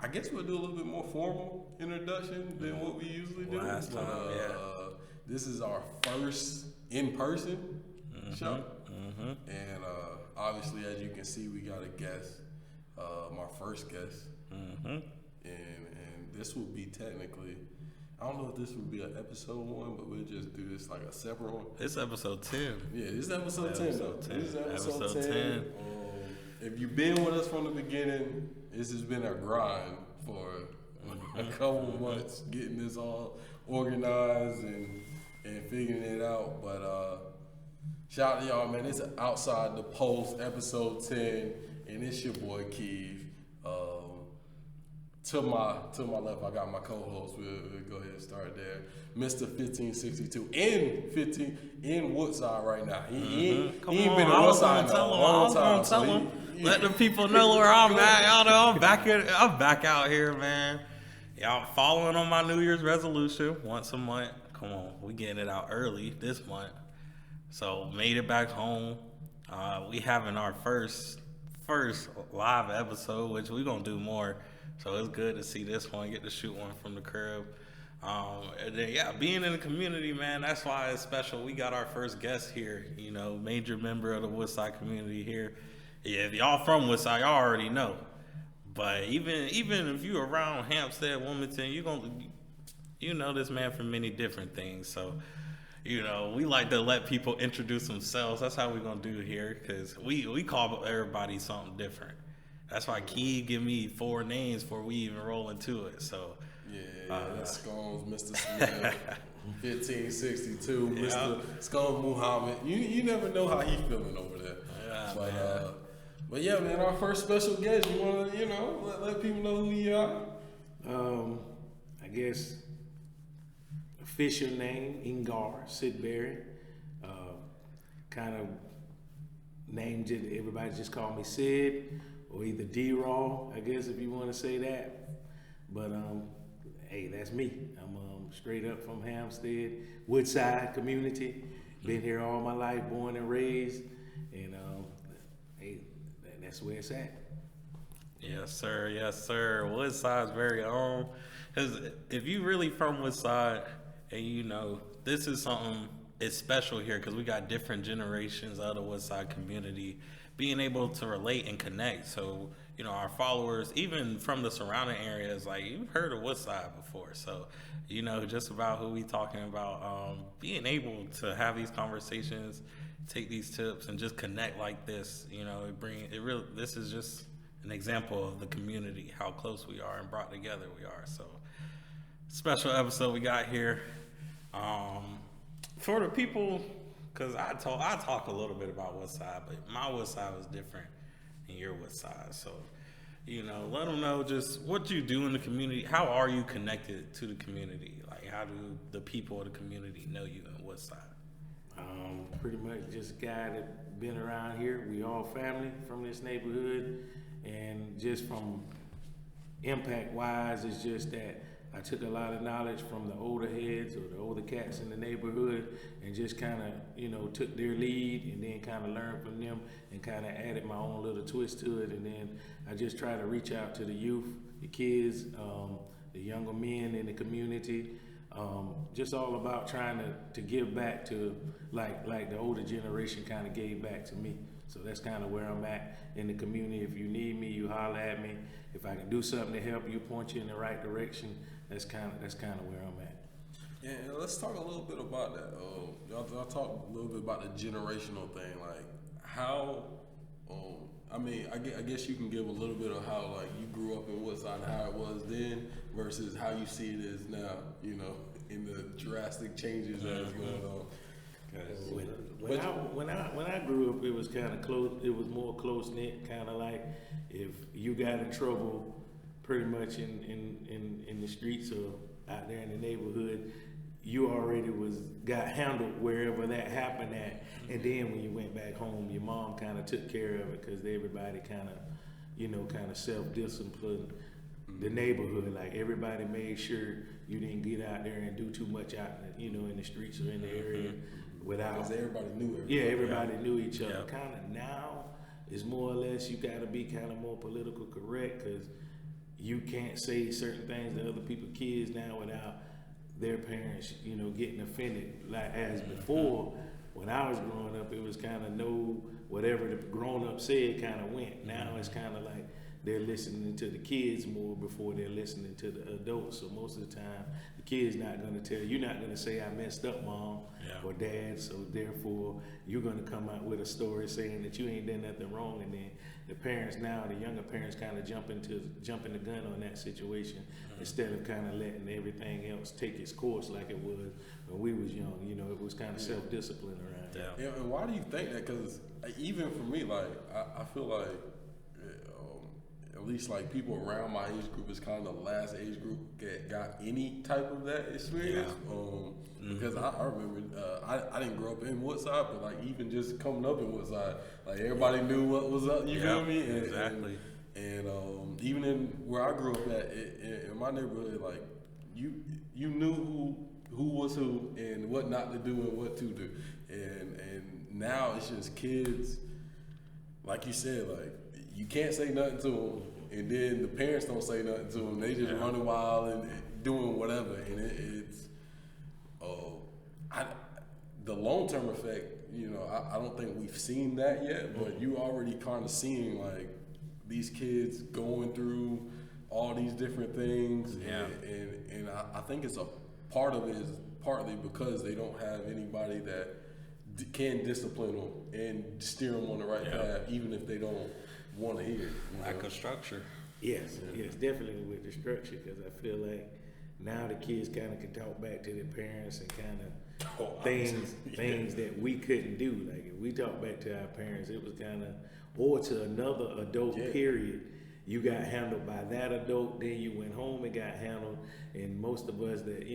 I guess we'll do a little bit more formal introduction than what we usually do. Last time, this is our first in-person show. And obviously, as you can see, we got a guest, my first guest. And this will be technically, I don't know if this would be an episode 1, but we'll just do this like a separate one. It's episode 10. Yeah, this is episode 10 though. This is Episode 10. If you've been with us from the beginning, this has been a grind for a couple of months, getting this all organized and figuring it out. But shout out to y'all, man. It's Outside the Post, episode 10, and it's your boy Keith. To my left, I got my co-host. We'll go ahead and start there. Mr. 1562 in Woodside right now. He ain't been in Woodside in a long time. Tell him. Let the people know where I'm at. Y'all know I'm back out here, man. Y'all following on my New Year's resolution once a month. Come on, we getting it out early this month. So made it back home. We having our first live episode, which we gonna do more. So it's good to see this one, get to shoot one from the crib. And then, being in the community, man, that's why it's special. We got our first guest here, major member of the Woodside community here. Yeah, if y'all from Woodside, y'all already know. But even if you around Hampstead, Wilmington, you know this man from many different things. So, we like to let people introduce themselves. That's how we're going to do it here, because we call everybody something different. That's why Key give me 4 names before we even roll into it. So that's Scones, Mr.Smith, 1562, Mr. Scones Muhammad. You never know how he feeling over there. But yeah, man, our first special guest. You want to let people know who you are. I guess official name Ingar Sidbury. Kind of named it. Everybody just call me Sid. Or either D-Raw, I guess, if you want to say that. But, hey, that's me. I'm straight up from Hampstead, Woodside community. Been here all my life, born and raised. And, hey, that's where it's at. Yes, sir. Yes, sir. Woodside's very own. Because if you really from Woodside and this is something, it's special here because we got different generations of the Woodside community being able to relate and connect. So, our followers, even from the surrounding areas, like you've heard of Woodside before. So, just about who we talking about, being able to have these conversations, take these tips and just connect like this, this is just an example of the community, how close we are and brought together we are. So special episode we got here. For the people, because I talk a little bit about Woodside, but my Woodside was different than your Woodside. So, let them know just what you do in the community. How are you connected to the community? Like, how do the people of the community know you in Woodside? Pretty much just a guy that been around here. We all family from this neighborhood. And just from impact-wise, it's just that I took a lot of knowledge from the older heads or the older cats in the neighborhood and just kind of, took their lead and then kind of learned from them and kind of added my own little twist to it. And then I just try to reach out to the youth, the kids, the younger men in the community, just all about trying to give back to like the older generation kind of gave back to me. So that's kind of where I'm at in the community. If you need me, you holler at me. If I can do something to help you, point you in the right direction, that's kind of where I'm at. Yeah, let's talk a little bit about that. Y'all talk a little bit about the generational thing, like how. I guess you can give a little bit of how like you grew up in Woodside, how it was then versus how you see it is now. In the drastic changes that's going on. When I grew up, it was kind of close. It was more close knit, kind of like if you got in trouble, pretty much in the streets or out there in the neighborhood, you already got handled wherever that happened at. And then when you went back home, your mom kind of took care of it because everybody kind of self-disciplined the neighborhood. Like everybody made sure you didn't get out there and do too much out, in the streets or in the area without. Because everybody knew everybody. Yeah, everybody knew each other. Yeah. Kind of now is more or less you got to be kind of more political correct because you can't say certain things to other people's kids now without their parents, getting offended. Like as before, when I was growing up, it was kind of whatever the grown up said kind of went. Now it's kind of like they're listening to the kids more before they're listening to the adults. So most of the time, the kid's not going to tell you're not going to say I messed up, mom or dad. So therefore, you're going to come out with a story saying that you ain't done nothing wrong, and then the parents now, the younger parents, kind of jumping the gun on that situation instead of kind of letting everything else take its course like it was when we was young. It was kind of self-discipline around here. Yeah, and why do you think that? Because even for me, like I feel like at least like people around my age group is kind of the last age group that got any type of that experience. Because I remember I didn't grow up in Woodside, but like even just coming up in Woodside, like everybody knew what was up. You feel me? And, exactly. And even in where I grew up at in my neighborhood, like you knew who was who and what not to do and what to do. And now it's just kids, like you said, like you can't say nothing to them, and then the parents don't say nothing to them. They just running wild and doing whatever, and it's the long term effect. I don't think we've seen that yet, but you already kind of seeing like these kids going through all these different things, and I think it's a part of it is partly because they don't have anybody that can discipline them and steer them on the right path, even if they don't want to hear. Lack of structure. Yes, definitely with the structure, because I feel like now the kids kind of can talk back to their parents and kind of things that we couldn't do. Like if we talk back to our parents, it was kind of, or to another adult period. You got handled by that adult, then you went home and got handled. And most of us that,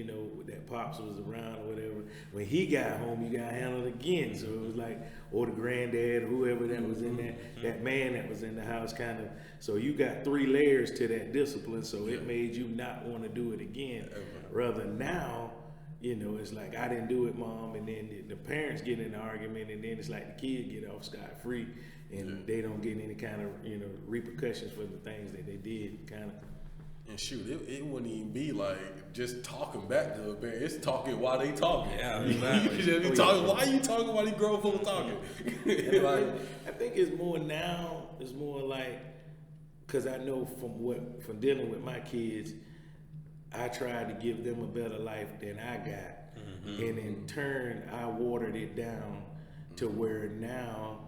that Pops was around or whatever, when he got home, you got handled again. So it was like, or the granddad, or whoever that was in there, that man that was in the house kind of, so you got 3 layers to that discipline. So it made you not want to do it again. Rather now, it's like, I didn't do it, mom. And then the parents get in an argument, and then it's like the kid get off scot-free. And they don't get any kind of, repercussions for the things that they did, kind of. And shoot, it wouldn't even be like just talking back to a parent. It's talking while they talking. Yeah, exactly. You just be talking. Why are you talking while these grown folks talking? Like, I think it's more now. It's more like, because I know from dealing with my kids, I tried to give them a better life than I got, and in turn, I watered it down to where now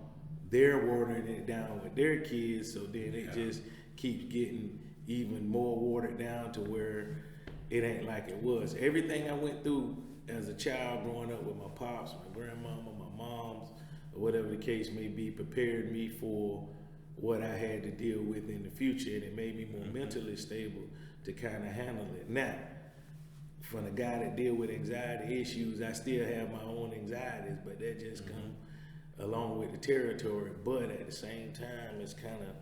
they're watering it down with their kids, so then it just keeps getting even more watered down to where it ain't like it was. Everything I went through as a child growing up with my pops, my grandmama, my moms, or whatever the case may be, prepared me for what I had to deal with in the future, and it made me more mentally stable to kind of handle it. Now, from a guy that deal with anxiety issues, I still have my own anxieties, but that just come along with the territory. But at the same time, it's kind of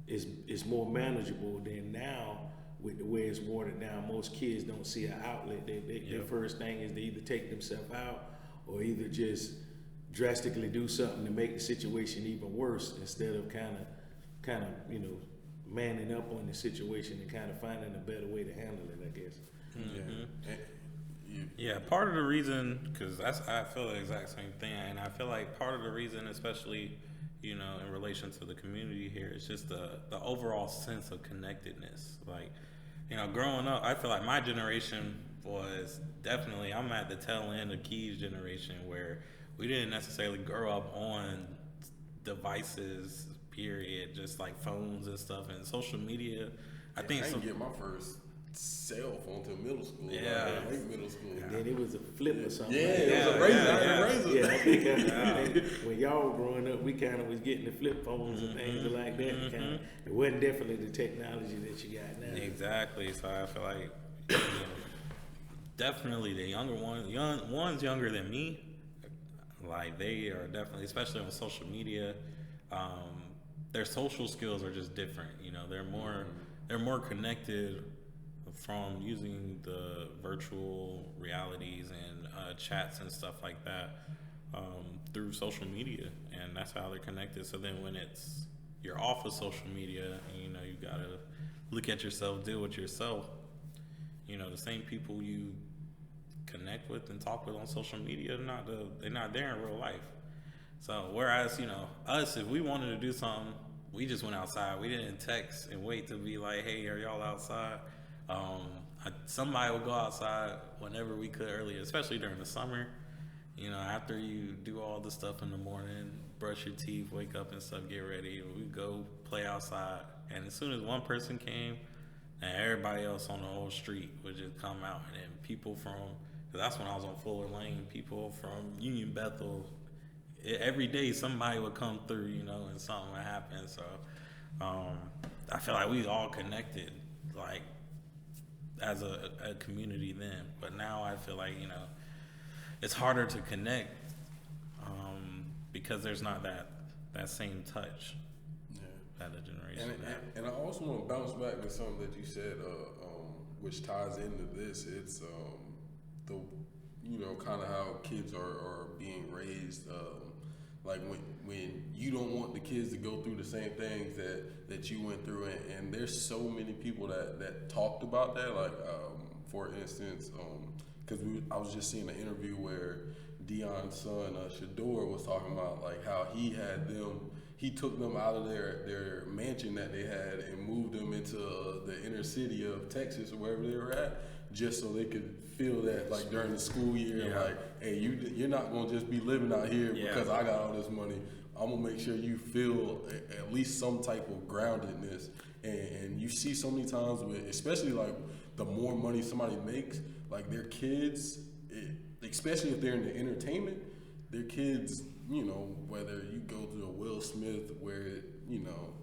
it's more manageable than now with the way it's watered down. Most kids don't see an outlet. Their first thing is to either take themselves out or either just drastically do something to make the situation even worse instead of kind of manning up on the situation and kind of finding a better way to handle it, I guess. Yeah, part of the reason, because I feel the exact same thing, and I feel like part of the reason, especially in relation to the community here, is just the overall sense of connectedness. Like, growing up, I feel like my generation was definitely, I'm at the tail end of Key's generation, where we didn't necessarily grow up on devices, period, just like phones and stuff, and social media. I didn't get my first cell phone till middle school. Late middle school. And then it was a flip or something. It was a razor. Yeah, I think when y'all were growing up, we kind of was getting the flip phones and things like that. It wasn't definitely the technology that you got now. Exactly. So I feel like definitely the younger ones younger than me, like they are definitely, especially on social media, their social skills are just different. They're more connected from using the virtual realities and chats and stuff like that through social media, and that's how they're connected. So then when you're off of social media, you gotta look at yourself, deal with yourself. You know, the same people you connect with and talk with on social media, they're not there in real life. So whereas, you know, us, if we wanted to do something, we just went outside. We didn't text and wait to be like, hey, are y'all outside? Somebody would go outside whenever we could earlier, especially during the summer. You know, after you do all the stuff in the morning, brush your teeth, wake up and stuff, get ready, we go play outside. And as soon as one person came, and everybody else on the whole street would just come out. And then people from, because that's when I was on Fuller Lane, people from Union Bethel, every day somebody would come through, you know, and something would happen. So I feel like we all connected, like, as a community then. But now I feel like, you know, it's harder to connect because there's not that same touch that a generation and I also want to bounce back to something that you said, which ties into this. It's the, you know, kind of how kids are being raised. Like when you don't want the kids to go through the same things that you went through, and there's so many people that talked about that. Like for instance, because I was just seeing an interview where Dion's son Shador was talking about like how he took them out of their mansion that they had and moved them into the inner city of Texas or wherever they were at, just so they could feel that like during the school year, like, hey, you're not gonna just be living out here because I got all this money. I'm gonna make sure you feel at least some type of groundedness. And you see so many times with, especially like the more money somebody makes, like their kids, especially if they're in the entertainment, their kids, you know, whether you go to a Will Smith where, you know,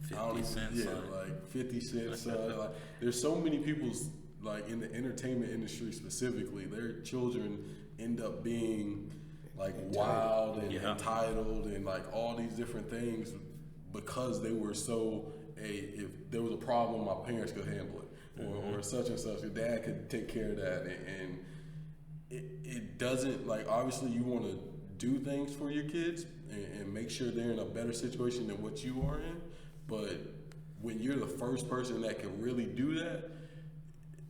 50 Cent, like 50 Cent, like there's so many people's, like in the entertainment industry specifically, their children end up being like wild and entitled and like all these different things because they were so, if there was a problem, my parents could handle it, or such and such, your dad could take care of that, and it doesn't, like, obviously you want to do things for your kids and make sure they're in a better situation than what you are in, but when you're the first person that can really do that,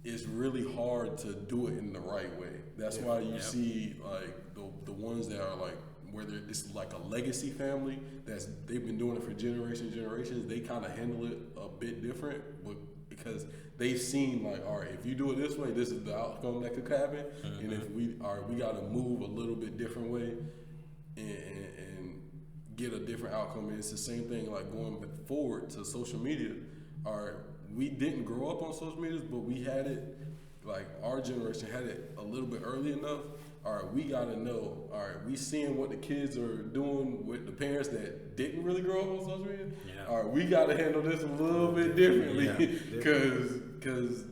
it's really hard to do it in the right way. That's why you see like the ones that are like, whether it's like a legacy family they've been doing it for generations, they kind of handle it a bit different, but because they've seen like, all right, if you do it this way, this is the outcome that could happen, and if we got to move a little bit different way and get a different outcome. And it's the same thing like going forward to social media. All right, we didn't grow up on social media, but we had it, like our generation had it a little bit early enough. All right, we gotta know. All right, we seeing what the kids are doing with the parents that didn't really grow up on social media. All right, we gotta handle this a little bit differently because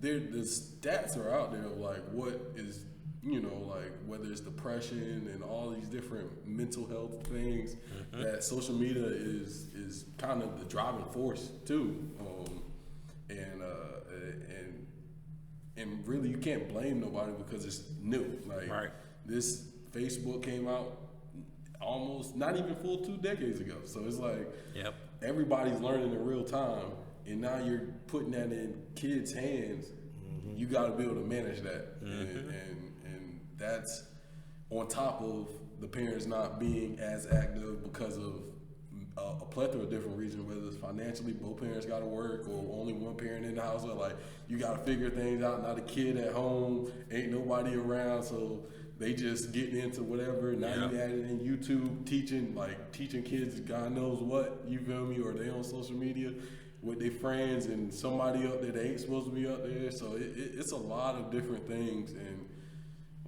the stats are out there of like what is, you know, like whether it's depression and all these different mental health things, that social media is kind of the driving force too. And really you can't blame nobody because it's new. Like this Facebook came out almost not even full 2 decades ago. So it's like everybody's learning in real time, and now you're putting that in kids' hands. You got to be able to manage that, and that's on top of the parents not being as active because of a plethora of different reasons, whether it's financially, both parents got to work, or only one parent in the house. Or like you got to figure things out. Now the kid at home, ain't nobody around, so they just getting into whatever. Now you added in YouTube, teaching kids God knows what, you feel me, or they on social media with their friends and somebody up there that ain't supposed to be up there. So it's a lot of different things, and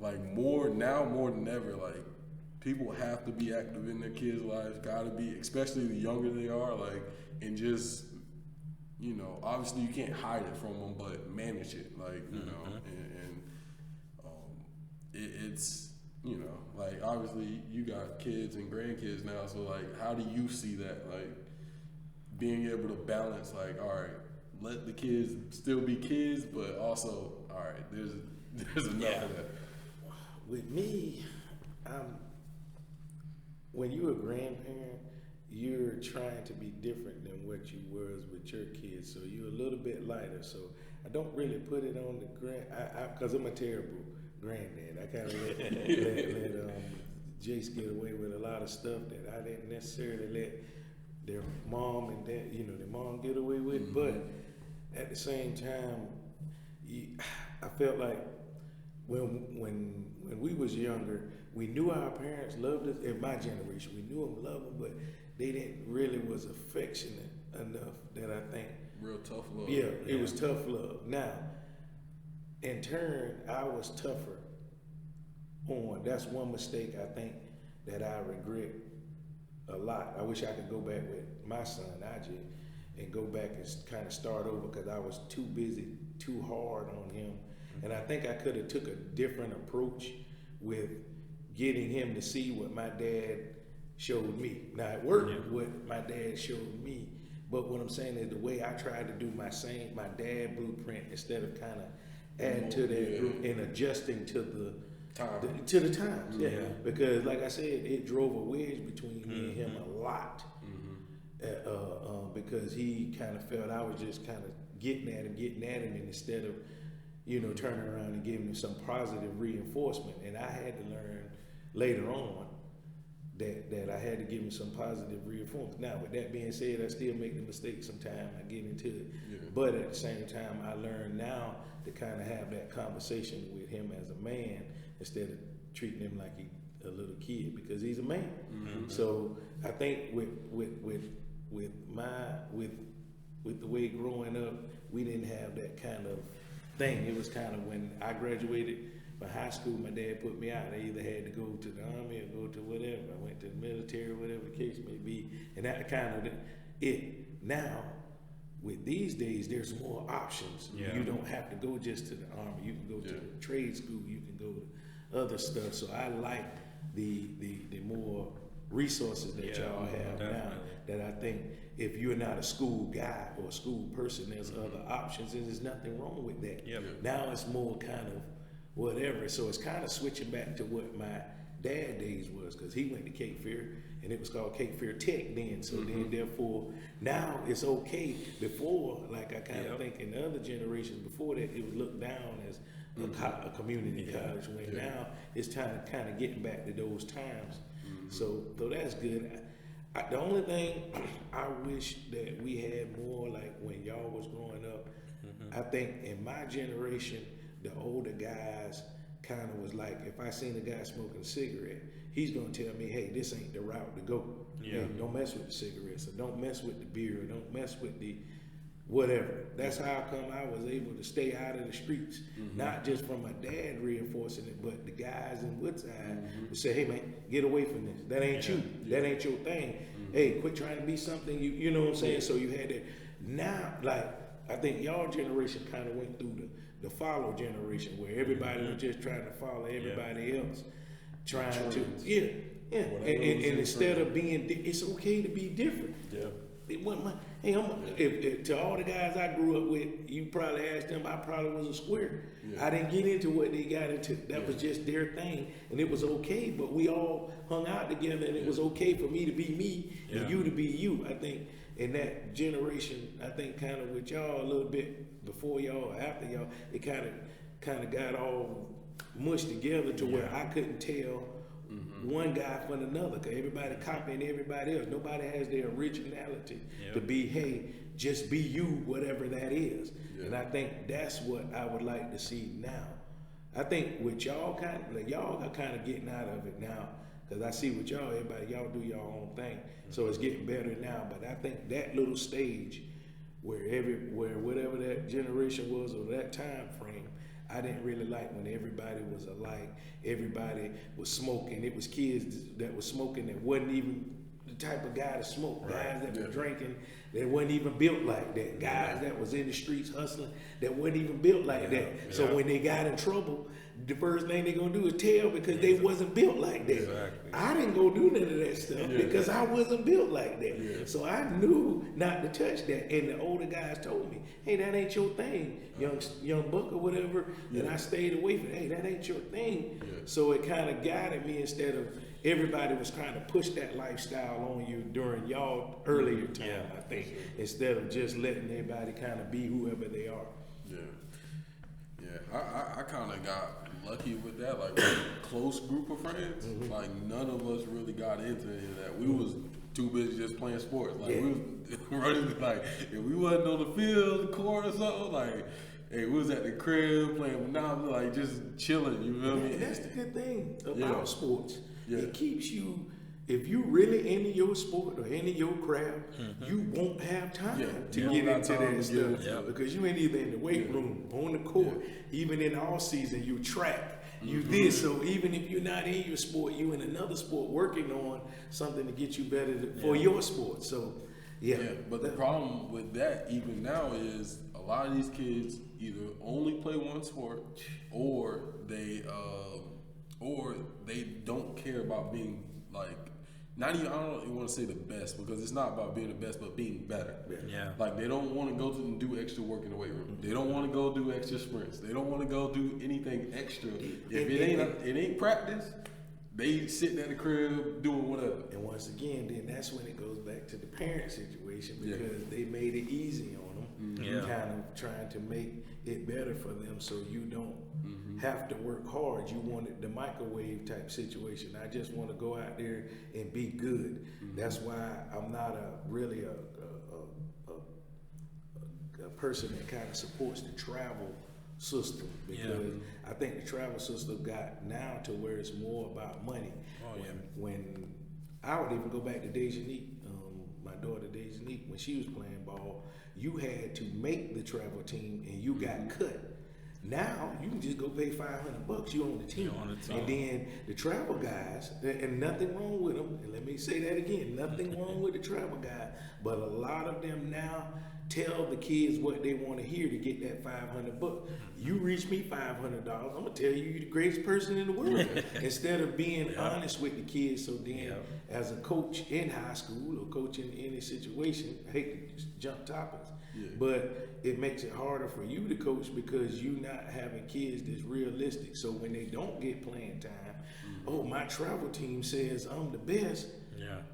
like more than ever, like people have to be active in their kids' lives. Gotta be, especially the younger they are, like, and just, you know, obviously you can't hide it from them, but manage it, like, you know, and it's, you know, like obviously you got kids and grandkids now, so like, how do you see that, like, being able to balance, like, all right, let the kids still be kids, but also, all right, there's enough of that. With me, when you're a grandparent, you're trying to be different than what you was with your kids, so you're a little bit lighter. So I don't really put it on the because I'm a terrible granddad. I kind of let Jace get away with a lot of stuff that I didn't necessarily let their mom and dad, their mom get away with. But at the same time, I felt like when we was younger, we knew our parents loved us. In my generation, we knew them, loved them, but they didn't really was affectionate enough that I think. Real tough love. Yeah, it was tough love. Now, in turn, I was tougher on. That's one mistake I think that I regret a lot. I wish I could go back with my son, Ajay, and go back and kind of start over because I was too busy, too hard on him. And I think I could have took a different approach with getting him to see what my dad showed me. Now it worked what my dad showed me, but what I'm saying is the way I tried to do my dad blueprint instead of kind of adding to that and adjusting to the times. Yeah. Because like I said, it drove a wedge between me and him a lot. Because he kind of felt I was just kind of getting at him, and instead of turning around and giving him some positive reinforcement. And I had to learn later on that I had to give him some positive reinforcement. Now, with that being said, I still make the mistake sometimes. I get into it. Yeah. But at the same time, I learn now to kind of have that conversation with him as a man instead of treating him like he's a little kid, because he's a man. So I think with the way growing up, we didn't have that kind of thing. It was kind of when I graduated from high school, my dad put me out. I either had to go to the army or go to whatever. I went to the military, whatever the case may be. And that kind of it. Now, with these days, there's more options. Yeah. You don't have to go just to the army. You can go to the trade school. You can go to other stuff. So I like the more resources that y'all have now, that I think if you're not a school guy or a school person, there's other options, and there's nothing wrong with that. Now it's more kind of whatever. So it's kind of switching back to what my dad days was, because he went to Cape Fear, and it was called Cape Fear Tech then. So then therefore now it's okay. Before, like I kind of think in the other generations before that, it was looked down as a community college, when now it's time to kind of getting back to those times. So that's good. The only thing I wish that we had more, like when y'all was growing up, I think in my generation, the older guys kind of was like, if I seen a guy smoking a cigarette, he's gonna tell me, hey, this ain't the route to go. Hey, don't mess with the cigarettes, or don't mess with the beer, or don't mess with the whatever. That's how come I was able to stay out of the streets, not just from my dad reinforcing it, but the guys in Woodside would say, hey man, get away from this. That ain't you. That ain't your thing. Hey, quit trying to be something you know what I'm saying? So you had that. Now, like, I think y'all generation kind of went through the follow generation, where everybody was just trying to follow everybody else, trying to, and instead of being, it's okay to be different. It wasn't my, hey, if to all the guys I grew up with, you probably asked them, I probably was a square. I didn't get into what they got into. That was just their thing, and it was okay. But we all hung out together, and it was okay for me to be me and you to be you. I think in that generation, I think kind of with y'all a little bit before y'all or after y'all, it kind of got all mushed together to where I couldn't tell one guy from another, because everybody copying everybody else. Nobody has their originality to be, hey, just be you, whatever that is. And I think that's what I would like to see now. I think with y'all y'all are kind of getting out of it now, because I see with y'all, y'all do your own thing. So it's getting better now. But I think that little stage where whatever that generation was or that time frame, I didn't really like when everybody was alike. Everybody was smoking. It was kids that was smoking that wasn't even the type of guy to smoke. Guys that were drinking that wasn't even built like that. Guys that was in the streets hustling that wasn't even built like that. So when they got in trouble, the first thing they gonna do is tell, because they wasn't built like that. I didn't go do none of that stuff because I wasn't built like that. So I knew not to touch that. And the older guys told me, hey, that ain't your thing, young buck or whatever. And I stayed away from it. Hey, that ain't your thing. So it kind of guided me instead of everybody was trying to push that lifestyle on you during y'all earlier time, I think, instead of just letting everybody kind of be whoever they are. I kind of got lucky with that, like a close group of friends. Like none of us really got into any of that. We was too busy just playing sports. Like we was running, like if we wasn't on the field, the court or something, like hey, we was at the crib playing Monopoly, like just chilling. You feel me? That's the good thing about sports. Yeah. It keeps you. If you really into your sport or into your craft, you won't have time to get into that stuff because you ain't either in the weight room, on the court, even in the off season, you track, you this. So even if you're not in your sport, you in another sport working on something to get you better for your sport. So but the problem with that even now is a lot of these kids either only play one sport or they don't care about being like not even, I don't even want to say the best because it's not about being the best, but being better. Yeah. Like they don't want to go to and do extra work in the weight room. They don't want to go do extra sprints. They don't want to go do anything extra. If it ain't practice, they sitting at the crib doing whatever. And once again, then that's when it goes back to the parent situation because they made it easy on them, kind of trying to make it better for them so you don't have to work hard. You wanted the microwave type situation. I just want to go out there and be good. That's why I'm not really a person that kind of supports the travel system because I think the travel system got now to where it's more about money. When I would even go back to Dejanique, my daughter Dejanique, when she was playing ball, you had to make the travel team and you got cut. Now you can just go pay $500. You on the team, and then the travel guys, and nothing wrong with them. And let me say that again, nothing wrong with the travel guy, but a lot of them now tell the kids what they want to hear to get that $500. You reach me $500, I'm gonna tell you you're the greatest person in the world. Instead of being honest with the kids. So then, as a coach in high school or coach in any situation, I hate to just jump topics, but it makes it harder for you to coach because you not having kids that's realistic. So when they don't get playing time, oh, my travel team says I'm the best.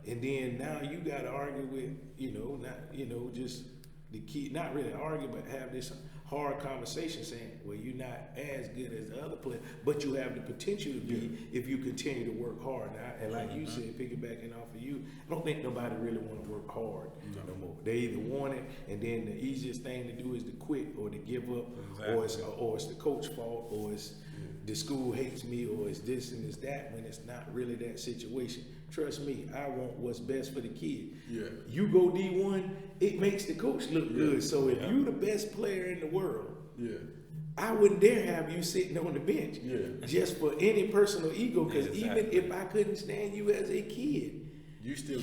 And then now you got to argue with, just the kid, not really argue, but have this hard conversation saying, well, you're not as good as the other player, but you have the potential to be if you continue to work hard. And like you said, piggybacking off of you, I don't think nobody really want to work hard no more. They either want it, and then the easiest thing to do is to quit or to give up, or it's the coach's fault, or it's the school hates me, or it's this and it's that, when it's not really that situation. Trust me, I want what's best for the kid. You go D1, it makes the coach look good. So if you're the best player in the world, I wouldn't dare have you sitting on the bench just for any personal ego. Because even if I couldn't stand you as a kid, you still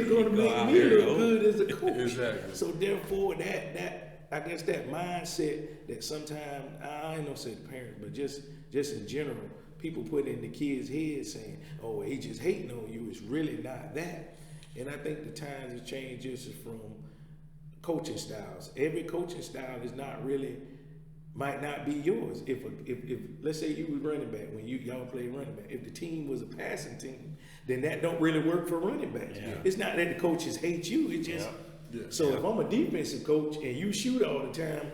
gonna make me look good as a coach. So therefore, that I guess that mindset that sometimes I ain't gonna say the parents, but just in general, people put in the kids' heads saying, "Oh, he just hating on you." It's really not that. And I think the times have changed just from coaching styles. Every coaching style is not really, might not be yours. If let's say you was running back when y'all played running back, if the team was a passing team, then that don't really work for running backs. It's not that the coaches hate you. It's just so if I'm a defensive coach and you shoot all the time,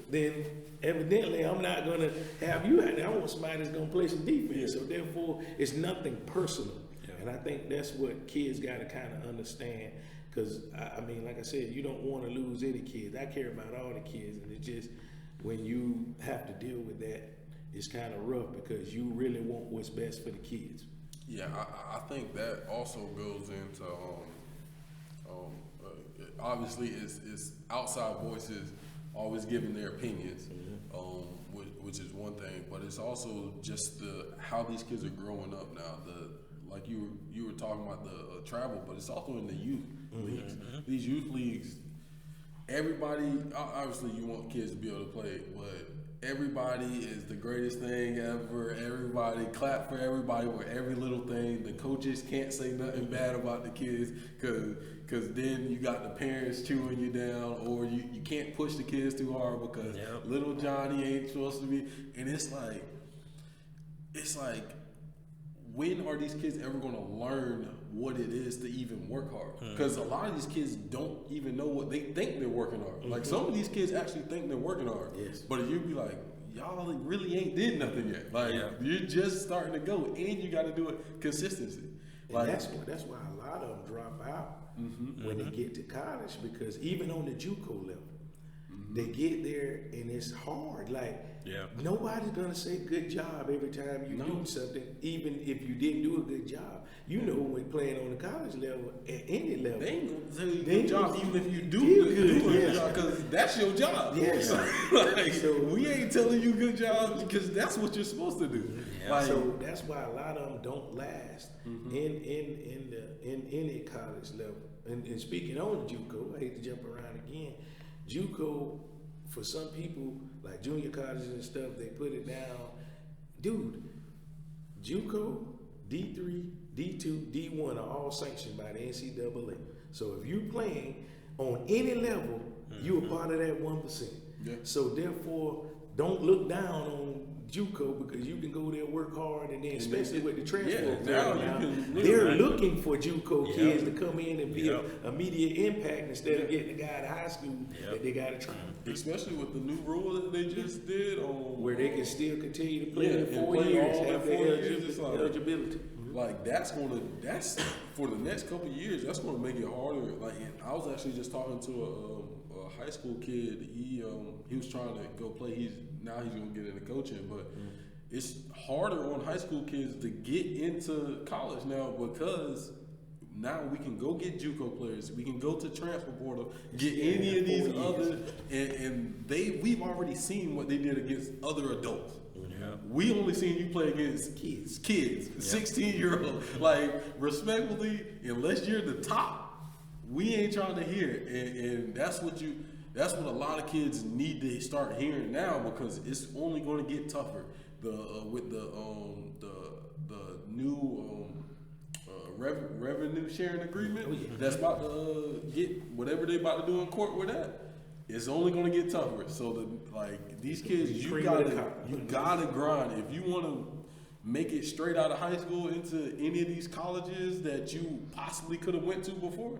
then evidently I'm not gonna have you out there. I want somebody that's gonna play some defense. So therefore, it's nothing personal. And I think that's what kids got to kind of understand. Because I mean, like I said, you don't want to lose any kids. I care about all the kids, and it's just when you have to deal with that, it's kind of rough because you really want what's best for the kids. I think that also goes into obviously it's outside voices always giving their opinions, which is one thing, but it's also just how these kids are growing up now. Like you were talking about the travel, but it's also in the youth leagues. These youth leagues, everybody, obviously you want kids to be able to play, but everybody is the greatest thing ever. Everybody clap for everybody with every little thing. The coaches can't say nothing bad about the kids because then you got the parents chewing you down, or you can't push the kids too hard because little Johnny ain't supposed to be. And it's like when are these kids ever going to learn what it is to even work hard? Because a lot of these kids don't even know what they think they're working hard. Like some of these kids actually think they're working hard. Yes. But you'd be like, y'all really ain't did nothing yet. Like you're just starting to go, and you got to do it consistency. Like that's why a lot of them drop out when they get to college, because even on the JUCO level, they get there and it's hard. Like nobody's gonna say good job every time you do something, even if you didn't do a good job. You know, when playing on the college level, at any level, they ain't gonna say good job even if you do good job, because that's your job. Yes. Like, so we ain't telling you good job because that's what you're supposed to do. Like, so that's why a lot of them don't last in any college level. And speaking on JUCO, I hate to jump around again. JUCO, for some people, like junior colleges and stuff, they put it down. Dude, JUCO, D3, D2, D1 are all sanctioned by the NCAA. So if you're playing on any level, you're a part of that 1%. Yeah. So therefore, don't look down on JUCO, because you can go there, work hard, and then especially with the transfer program, they're looking for JUCO kids to come in and be an immediate impact instead of getting a guy to high school that they got to train. Especially with the new rule that they just did on where they can still continue to play in 4 years, have their eligibility. Like that's for the next couple of years. That's gonna make it harder. Like I was actually just talking to a high school kid. He was trying to go play. He's gonna get into coaching, but it's harder on high school kids to get into college now, because now we can go get JUCO players. We can go to transfer portal, get any of these other, and we've already seen what they did against other adults. Yeah. We only seen you play against kids, 16-year-olds. Like, respectfully, unless you're the top, we ain't trying to hear it. And that's what a lot of kids need to start hearing now, because it's only going to get tougher. With the new revenue sharing agreement that's about to get whatever they about to do in court with that. It's only going to get tougher. So these kids, you gotta grind. If you want to make it straight out of high school into any of these colleges that you possibly could have went to before,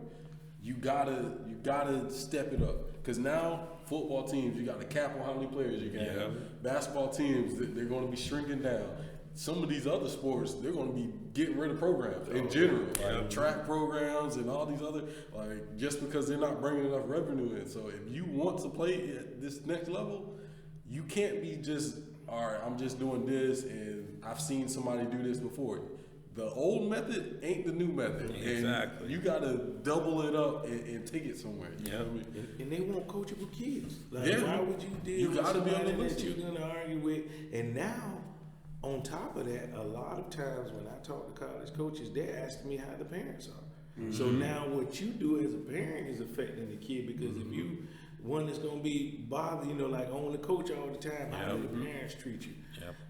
you gotta step it up. Because now football teams, you got to cap on how many players you got. Basketball teams, they're going to be shrinking down. Some of these other sports, they're going to be getting rid of programs in general, like track programs and all these other, just because they're not bringing enough revenue in. So if you want to play at this next level, you can't be just, all right, I'm just doing this and I've seen somebody do this before. The old method ain't the new method. Exactly. And you got to double it up and take it somewhere. You know what I mean? And they want coachable kids. Why would you deal with somebody that you're going to argue with? And now, on top of that, a lot of times when I talk to college coaches, they're asking me how the parents are. So now what you do as a parent is affecting the kid, because if you one that's going to be bothered, like on the coach all the time, how do the parents treat you?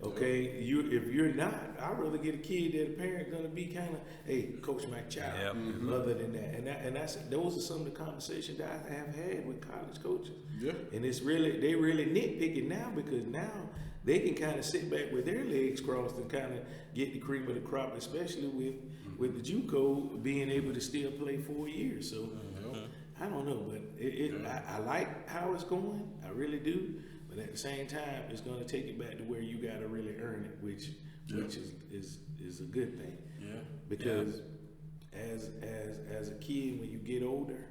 Okay, if you're not, I'd rather get a kid that a parent's going to be kind of, hey, coach my child, other than that. And those are some of the conversations that I have had with college coaches. Yeah. And they really nitpicking now, because now they can kind of sit back with their legs crossed and kind of get the cream of the crop, especially with the JUCO being able to still play 4 years. So I don't know, but I like how it's going. I really do. But at the same time, it's going to take it back to where you got to really earn it, which is a good thing. Yeah. Because as a kid, when you get older,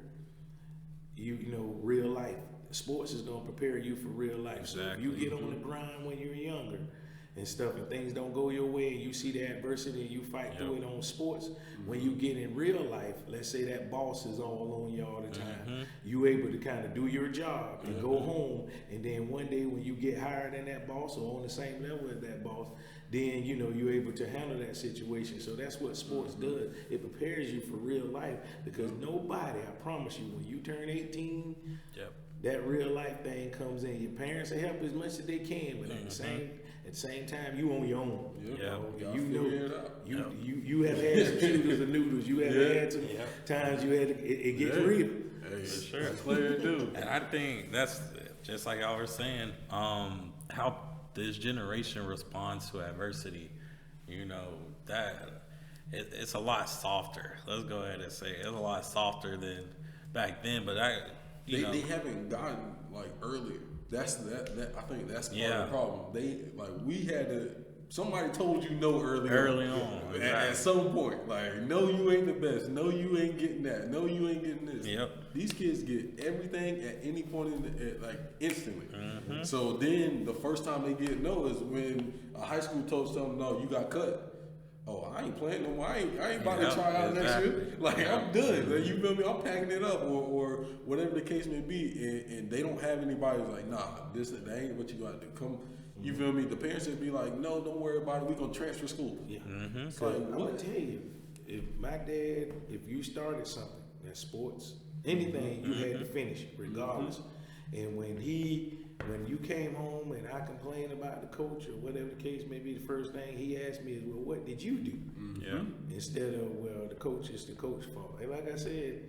you know real life. Sports is going to prepare you for real life. Exactly. So if you get on the grind when you're younger and stuff, and things don't go your way, and you see the adversity and you fight through it on sports, when you get in real life, let's say that boss is all on you all the time, you able to kind of do your job and go home, and then one day when you get higher than that boss or on the same level as that boss, then you're able to handle that situation. So that's what sports does. It prepares you for real life, because nobody, I promise you, when you turn 18, that real life thing comes in. Your parents will help as much as they can, but at the same time, you on your own. You have had some shooters and noodles. You have had some times it gets real. Hey, for sure, player do. And I think that's just like y'all were saying. How this generation responds to adversity. it's a lot softer. Let's go ahead and say it's a lot softer than back then. But they haven't gotten like earlier. That's that I think that's part of the problem. They like we had to. Somebody told you no early on. Exactly. At some point, like, no, you ain't the best. No, you ain't getting that. No, you ain't getting this. Yep. These kids get everything at any point like instantly. Mm-hmm. So then the first time they get no is when a high school coach tells them, no, you got cut. Oh, I ain't playing no more. I ain't about to try out next year. Like, I'm done. Like, you feel me? I'm packing it up or whatever the case may be. And they don't have anybody who's like, nah, that ain't what you got to do. Come. You feel me? The parents would be like, no, don't worry about it. We're going to transfer school. Yeah. Mm-hmm. So I'm going to tell you, if my dad, if you started something, that's sports, anything, you had to finish it, regardless. And when you came home and I complained about the coach or whatever the case may be, the first thing he asked me is, well, what did you do? Yeah. Instead of, well, the coach is the coach's fault. And like I said,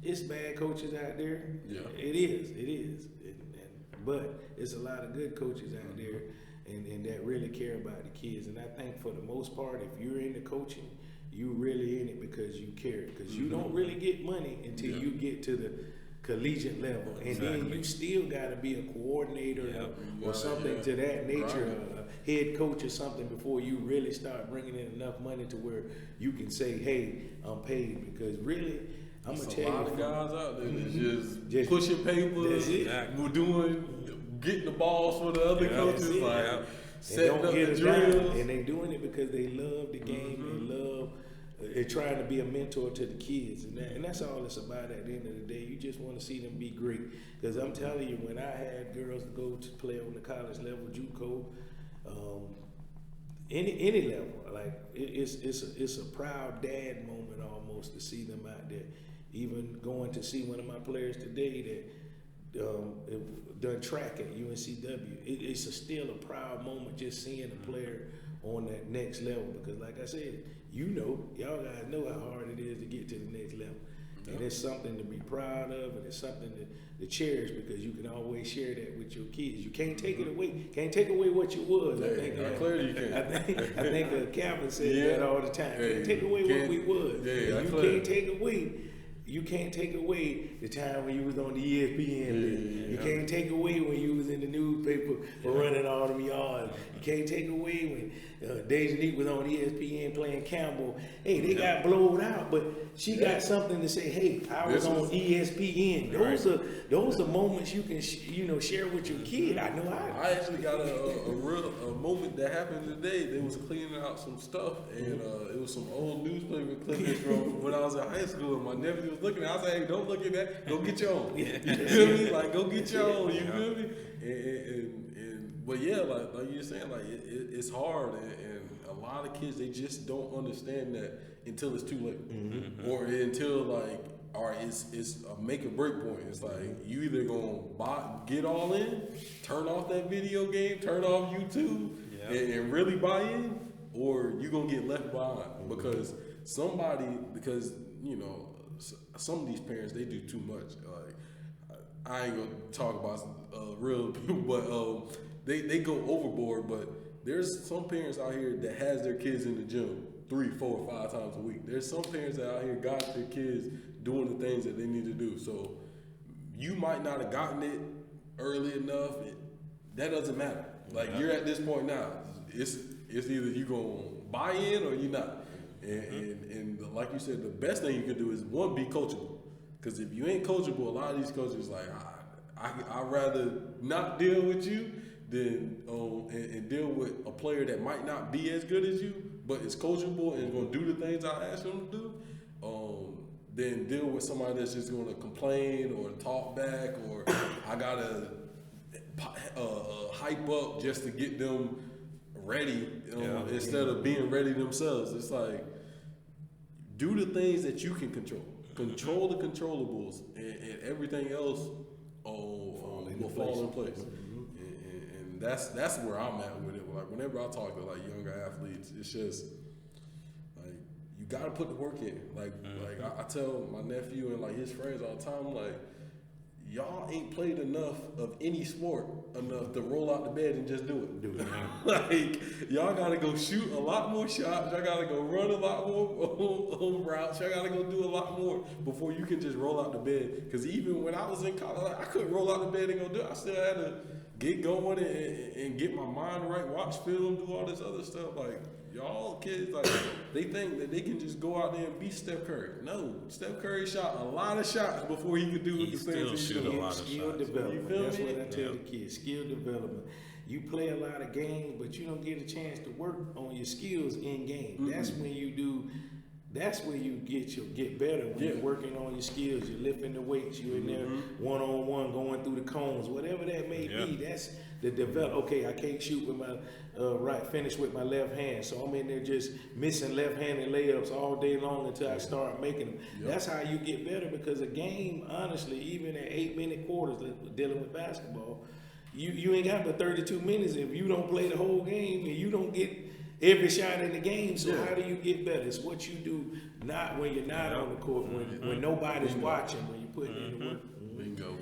it's bad coaches out there. Yeah. It is. But it's a lot of good coaches out there and that really care about the kids. And I think for the most part, if you're into coaching, you really in it because you care. Because you don't really get money until you get to the collegiate level. And then you still got to be a coordinator or something to that nature, a head coach or something before you really start bringing in enough money to where you can say, hey, I'm paid. Because really, I'm going to tell you. A lot of guys out there that's just pushing papers, getting the balls for the other coaches, like setting up the drills. And they doing it because they love the game, they're trying to be a mentor to the kids. And that's all it's about at the end of the day. You just want to see them be great. Because I'm telling you, when I had girls go to play on the college level, JUCO, any level, like it's a proud dad moment almost to see them out there. Even going to see one of my players today that done track at UNCW, it's still a proud moment just seeing a player on that next level. Because like I said, y'all guys know how hard it is to get to the next level. And it's something to be proud of, and it's something to cherish because you can always share that with your kids. You can't take it away. Can't take away what you was. I think clearly you can. I think Calvin said that all the time. Can't take away what we was. You can't take away the time when you was on the ESPN. You can't take away when you was in the newspaper for running all them yards. You can't take away when Deja Neat was on ESPN playing Campbell. Hey, they got blowed out, but she got something to say. Hey, I was on ESPN. Those are moments you can share with your kid. I know I actually got a moment that happened today. They was cleaning out some stuff, and it was some old newspaper clippings from when I was in high school, and my nephew was looking at it. I said, hey, don't look at that. Go get your own. You feel me? Like, go get your own. You feel me? But yeah, like you're saying, like it's hard, and a lot of kids, they just don't understand that until it's too late, or until like, all right, it's a make or break point. It's like you either gonna get all in, turn off that video game, turn off YouTube, and really buy in, or you gonna get left behind because some of these parents, they do too much. Like I ain't gonna talk about real people, but they go overboard. But there's some parents out here that has their kids in the gym 3, 4, 5 times a week. There's some parents that out here got their kids doing the things that they need to do. So you might not have gotten it early enough. That doesn't matter. Like you're at this point now. It's either you gonna buy in or you're not. And like you said, the best thing you can do is one, be coachable. Because if you ain't coachable, a lot of these coaches like, I'd rather not deal with you than and deal with a player that might not be as good as you, but is coachable and going to do the things I ask him to do. Then deal with somebody that's just going to complain or talk back, or I gotta hype up just to get them ready instead of being ready themselves. It's like, do the things that you can control. Control the controllables, and everything else will fall in place. And that's where I'm at with it. Like whenever I talk to like younger athletes, it's just like you got to put the work in. Like I tell my nephew and like his friends all the time, like y'all ain't played enough of any sport enough to roll out the bed and just do it. Do it, man. Like, y'all gotta go shoot a lot more shots. Y'all gotta go run a lot more routes. Y'all gotta go do a lot more before you can just roll out the bed. Because even when I was in college, like, I couldn't roll out the bed and go do it. I still had to get going and get my mind right, watch film, do all this other stuff. Like, y'all kids, like, they think that they can just go out there and beat Steph Curry. No, Steph Curry shot a lot of shots before he could do He the still things he's shoot a doing. lot of Skill shots. development. You feel That's me? what I tell the kids. Skill development. You play a lot of games, but you don't get a chance to work on your skills in game. Mm-hmm. That's when you do. That's when you get better. When you're working on your skills, you're lifting the weights, you're in there one on one, going through the cones, whatever that may be. That's the develop. Okay, I can't shoot with my finish with my left hand, so I'm in there just missing left-handed layups all day long until I start making them. That's how you get better, because a game, honestly, even at 8-minute quarters, dealing with basketball, you ain't got but 32 minutes if you don't play the whole game and you don't get every shot in the game. So how do you get better? It's what you do not when you're not on the court, when nobody's watching, when you're putting in the work. Bingo.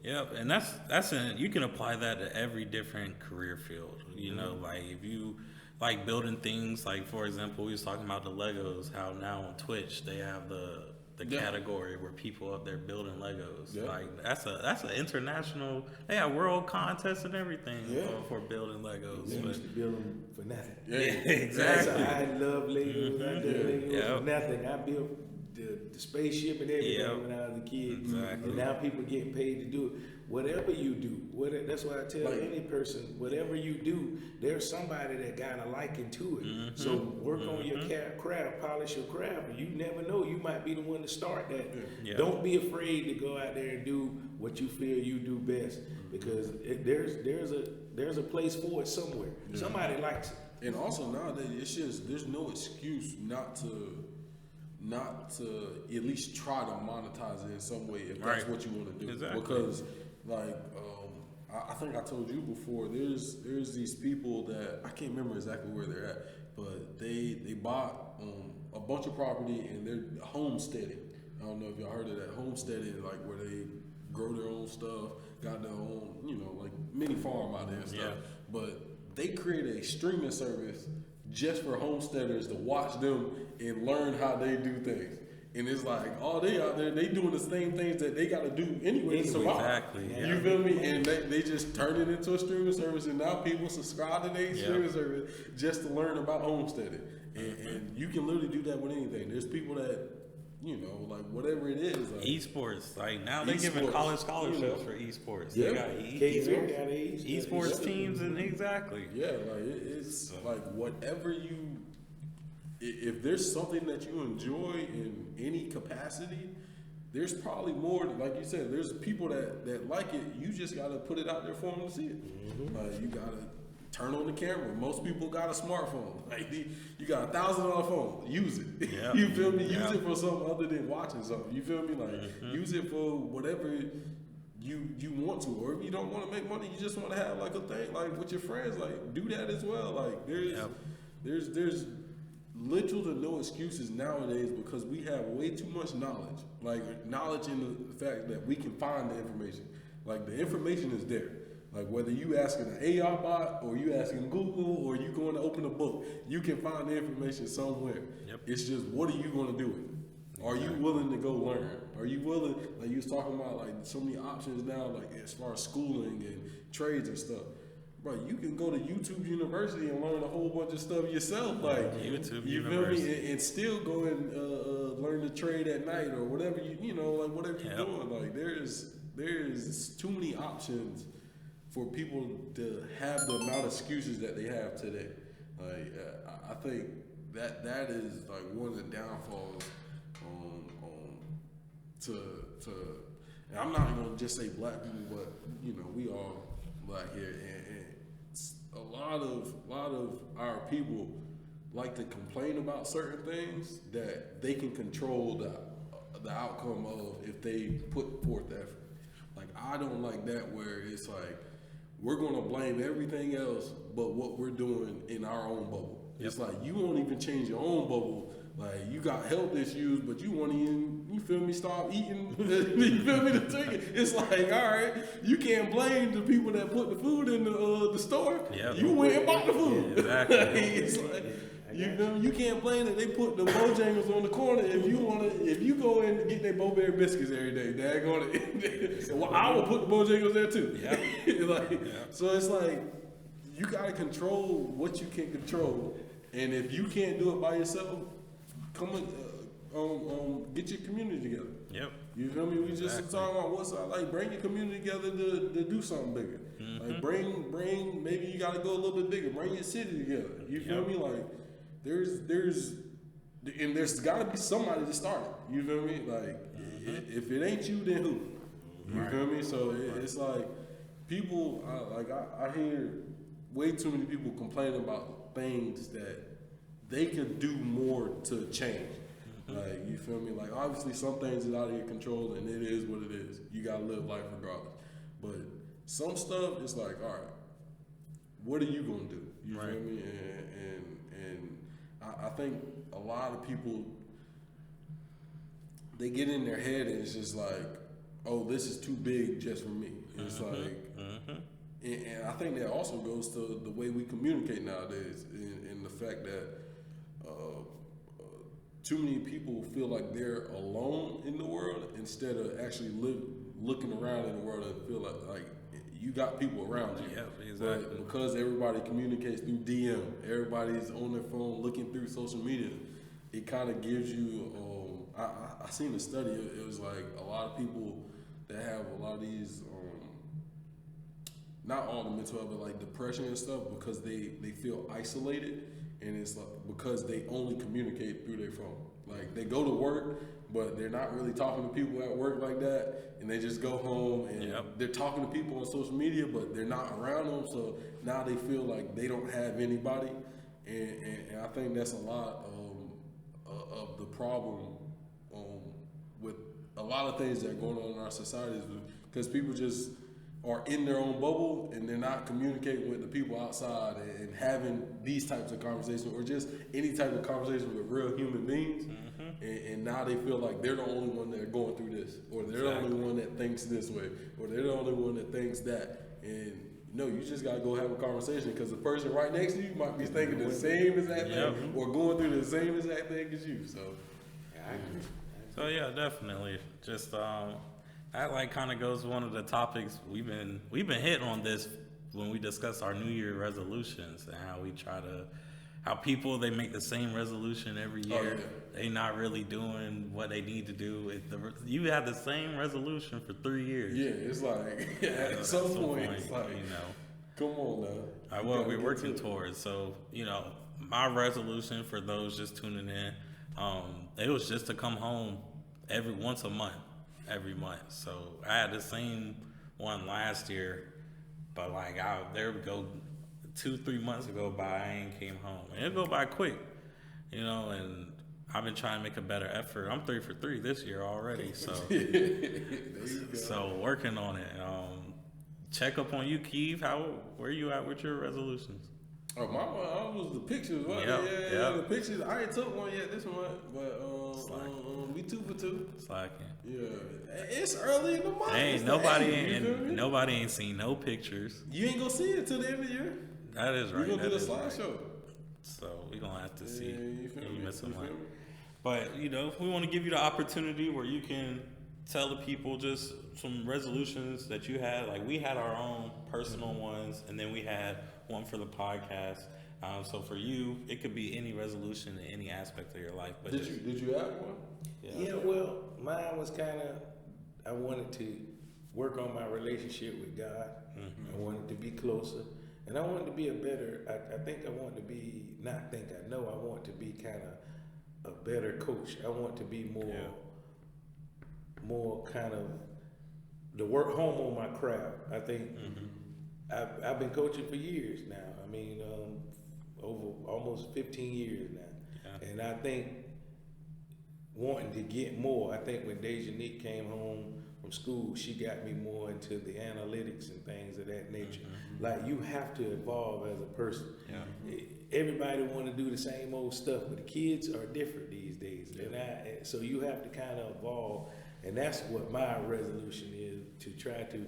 Yep, and you can apply that to every different career field. You know, like if you like building things, like for example, we was talking about the Legos, how now on Twitch they have the category where people up there building Legos. Like that's an international. They have world contests and everything for building Legos. They used to build them for nothing. Yeah, exactly. I love Legos. I did Legos for nothing. I built the spaceship and everything when I was a kid. Exactly. And now people getting paid to do it. Whatever you do, that's why I tell any person, whatever you do, there's somebody that got a liking to it. So work on your craft, polish your craft. And you never know, you might be the one to start that. Don't be afraid to go out there and do what you feel you do best, because there's a place for it somewhere. Somebody likes it. And also nowadays, it's just, there's no excuse not to at least try to monetize it in some way if that's what you want to do. Exactly. Because like I think I told you before, there's these people that I can't remember exactly where they're at, but they bought a bunch of property and they're homesteading. I don't know if y'all heard of that homesteading, like where they grow their own stuff, got their own, like mini farm out there and stuff. But they created a streaming service just for homesteaders to watch them and learn how they do things. And it's like, oh, they out there, they doing the same things that they got to do anyway to survive. Exactly. Yeah. You feel me? And they just turn it into a streaming service, and now people subscribe to their streaming service just to learn about homesteading. And you can literally do that with anything. There's people that, like whatever it is. Like, esports, like now they're giving college scholarships for esports. Yeah. They got esports teams, and exactly. Yeah, like it's like whatever you. If there's something that you enjoy in any capacity, there's probably more. Like you said, there's people that like it. You just gotta put it out there for them to see it. Like you gotta turn on the camera. Most people got a smartphone. Like you got $1,000 phone. Use it. Yeah. You feel me? Use it for something other than watching something. You feel me? Like use it for whatever you want to. Or if you don't want to make money, you just want to have like a thing like with your friends. Like do that as well. Like there's little to no excuses nowadays, because we have way too much knowledge. Like knowledge in the fact that we can find the information. Like the information is there. Like whether you asking an AI bot or you asking Google or you going to open a book, you can find the information somewhere. It's just, what are you going to do with it? Are you willing to go learn? Are you willing, like you was talking about, like so many options now, like as far as schooling and trades and stuff. Bro, you can go to YouTube University and learn a whole bunch of stuff yourself. Like YouTube you University. feel me? And still go and learn to trade at night or whatever like whatever you're doing. Like there's too many options for people to have the amount of excuses that they have today. Like I think that is like one of the downfalls to and I'm not gonna just say black people, but we all black here, and a lot of our people like to complain about certain things that they can control the outcome of if they put forth the effort. Like I don't like that, where it's like we're gonna blame everything else but what we're doing in our own bubble. It's like you won't even change your own bubble, Like, you got health issues, but you want to even, you feel me, stop eating, you feel me, the chicken. It's like, all right, you can't blame the people that put the food in the store. Yep. You went and bought the food. Yeah, exactly. It's like, you feel me? You can't blame that they put the Bojangles on the corner if you go in and get their Bo-Berry biscuits every day, daggone it. Well, I will put the Bojangles there too. Yep. Like, Yep. So it's like, you gotta control what you can control, and if you can't do it by yourself, come get your community together. Yep. You feel me? We just talking about what's like, bring your community together to do something bigger. Like, bring maybe you gotta go a little bit bigger. Bring your city together. You feel me? Like, there's gotta be somebody to start it. You feel me? Like, if it ain't you, then who? You feel me? So it's like, people, I hear way too many people complaining about things that they could do more to change. Like, you feel me? Like, obviously some things is out of your control, and it is what it is. You gotta live life regardless. But some stuff, it's like, all right, what are you gonna do? You feel me? And I think a lot of people, they get in their head and it's just like, oh, this is too big just for me. It's like, and I think that also goes to the way we communicate nowadays, and the fact that too many people feel like they're alone in the world instead of actually looking around in the world and feel like you got people around you. Yep, exactly. But because everybody communicates through DM, everybody's on their phone looking through social media, it kind of gives you. I seen a study. It was like a lot of people that have a lot of these. Not all the mental health, but like depression and stuff, because they feel isolated, and it's like because they only communicate through their phone. Like, they go to work, but they're not really talking to people at work like that, and they just go home and they're talking to people on social media, but they're not around them. So now they feel like they don't have anybody, and I think that's a lot of the problem with a lot of things that are going on in our society, because people just are in their own bubble and they're not communicating with the people outside and having these types of conversations, or just any type of conversation with real human beings. And now they feel like they're the only one that are going through this, or they're the only one that thinks this way, or they're the only one that thinks that. And no, you just gotta go have a conversation, because the person right next to you might be thinking the same exact thing, or going through the same exact thing as you. So, So yeah, definitely. Just that like kind of goes to one of the topics we've been hitting on this when we discuss our New Year resolutions, and how we try to, how people, they make the same resolution every year. They not really doing what they need to do. You had the same resolution for 3 years. Yeah, it's like at some point, it's like, you know, come on now. What we're working towards. So, you know, my resolution for those just tuning in, it was just to come home once a month, every month. So I had the same one last year, but like there would go 2-3 months ago by, I ain't came home, and it'll go by quick, you know. And I've been trying to make a better effort. I'm 3 for 3 this year already, so so working on it. Check up on you, Keith. Where you at with your resolutions? Oh, my one, was the pictures. Right? Yeah, the pictures. I ain't took one yet this month, but we 2 for 2. Slacking. Yeah, it's early in the month. Nobody ain't seen no pictures. You ain't gonna see it till the end of the year. That is right. We're gonna do the slideshow. So we're gonna have to see. You feel me? Missing one. But you know, we want to give you the opportunity where you can tell the people just some resolutions that you had. Like, we had our own personal ones, and then we had one for the podcast. So for you, it could be any resolution in any aspect of your life. But did you have one? Yeah, well, mine was kind of, I wanted to work on my relationship with God. I wanted to be closer, and I wanted to be a better, I think I want to be, I know I want to be kind of a better coach. I want to be more kind of the work home on my craft. I think I've been coaching for years now. I mean, over almost 15 years now. And I think wanting to get more, I think when Dejanique came home from school, she got me more into the analytics and things of that nature. Like, you have to evolve as a person. Everybody want to do the same old stuff, but the kids are different these days. And so you have to kind of evolve, and that's what my resolution is, to try to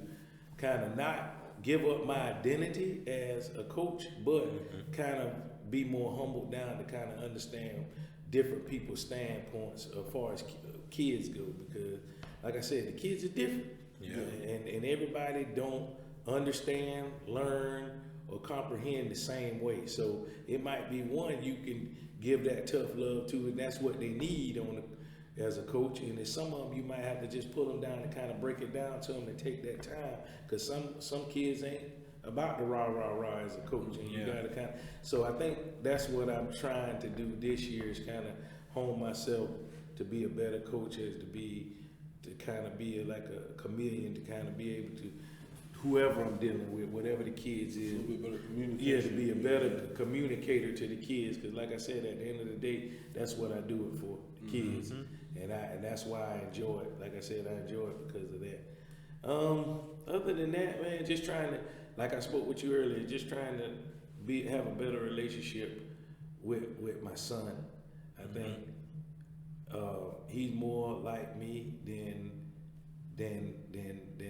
kind of not give up my identity as a coach, but kind of be more humbled down to kind of understand different people's standpoints as far as kids go, because like I said, the kids are different. And everybody don't understand, learn, or comprehend the same way. So it might be one you can give that tough love to, and that's what they need as a coach. And then some of them you might have to just pull them down and kind of break it down to them and take that time, because some kids ain't about the rah as a coach, and you gotta kind of. So I think that's what I'm trying to do this year, is kind of hone myself to be a better coach, as to kind of be like a chameleon, to kind of be able to, whoever I'm dealing with, whatever the kids is, to be a better communicator to the kids. Because like I said, at the end of the day, that's what I do it for, the kids, and that's why I enjoy it. Like I said, I enjoy it because of that. Other than that, man, just trying to, like I spoke with you earlier, just trying to have a better relationship with my son. I think he's more like me than